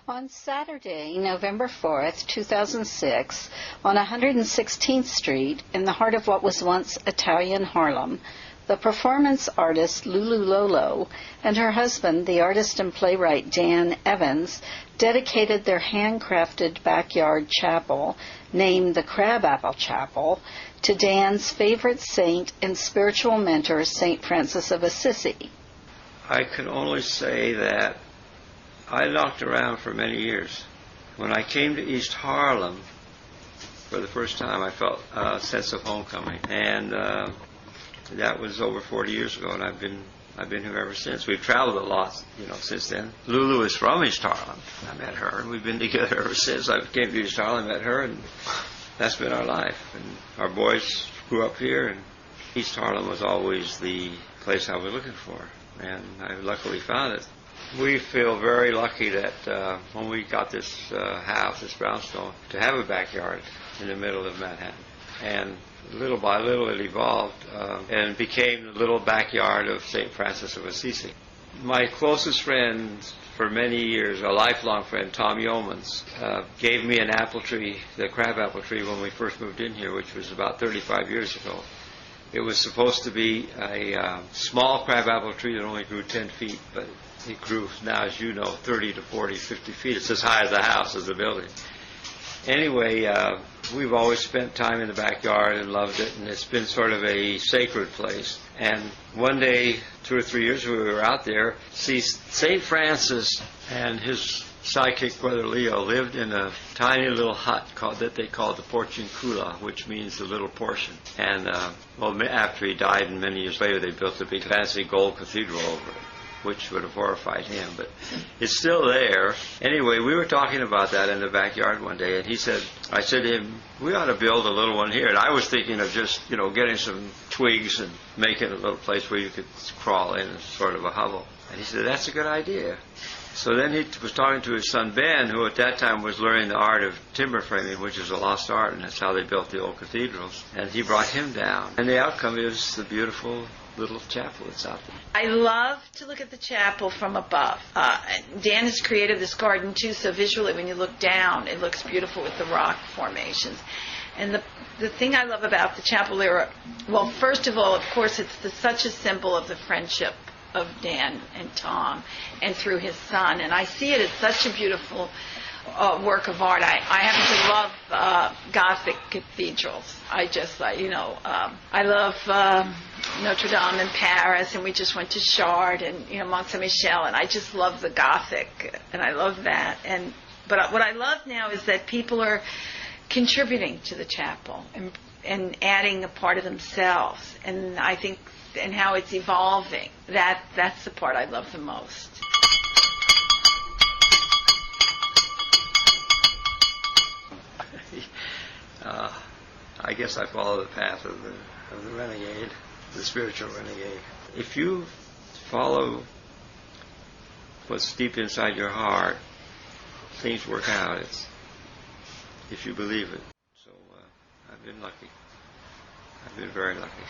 On Saturday, November 4th, 2006, on 116th Street, in the heart of what was once Italian Harlem, the performance artist Lulu Lolo and her husband, the artist and playwright Dan Evans, dedicated their handcrafted backyard chapel, named the Crabapple Chapel, to Dan's favorite saint and spiritual mentor, St. Francis of Assisi. I can only say that I knocked around for many years. When I came to East Harlem for the first time, I felt a sense of homecoming, and that was over 40 years ago, and I've been here ever since. We've traveled a lot, since then. Lulu is from East Harlem. I met her, and we've been together ever since. I came to East Harlem, met her, and that's been our life. And our boys grew up here, and East Harlem was always the place I was looking for, and I luckily found it. We feel very lucky that when we got this house, this brownstone, to have a backyard in the middle of Manhattan. And little by little it evolved and became the little backyard of St. Francis of Assisi. My closest friend for many years, a lifelong friend, Tom Yeomans, gave me an apple tree, the crabapple tree, when we first moved in here, which was about 35 years ago. It was supposed to be a small crabapple tree that only grew 10 feet, but it grew now, as you know, 30 to 40, 50 feet. It's as high as the house, as the building. Anyway, we've always spent time in the backyard and loved it, and it's been sort of a sacred place. And one day, 2 or 3 years ago, we were out there, see St. Francis and his sidekick brother Leo lived in a tiny little hut that they called the Porciuncula, which means the little portion. And after he died, and many years later, they built a big fancy gold cathedral over it, which would have horrified him, but it's still there. Anyway, we were talking about that in the backyard one day, and I said to him, we ought to build a little one here. And I was thinking of just, getting some twigs and making a little place where you could crawl in, sort of a hovel. And he said, that's a good idea. So then he was talking to his son Ben, who at that time was learning the art of timber framing, which is a lost art, and that's how they built the old cathedrals. And he brought him down. And the outcome is the beautiful little chapel that's out there. I love to look at the chapel from above. Dan has created this garden too, so visually when you look down, it looks beautiful with the rock formations. And the thing I love about the chapel first of all, of course, it's such a symbol of the friendship of Dan and Tom, and through his son. And I see it as such a beautiful work of art. I happen to love Gothic cathedrals. I love Notre Dame in Paris, and we just went to Chartres and Mont Saint-Michel, and I just love the Gothic, and I love that. But what I love now is that people are contributing to the chapel and adding a part of themselves, and I think, and how it's evolving. That's the part I love the most. I guess I follow the path of the renegade, the spiritual renegade. If you follow what's deep inside your heart, things work out. If you believe it. So I've been lucky. I've been very lucky.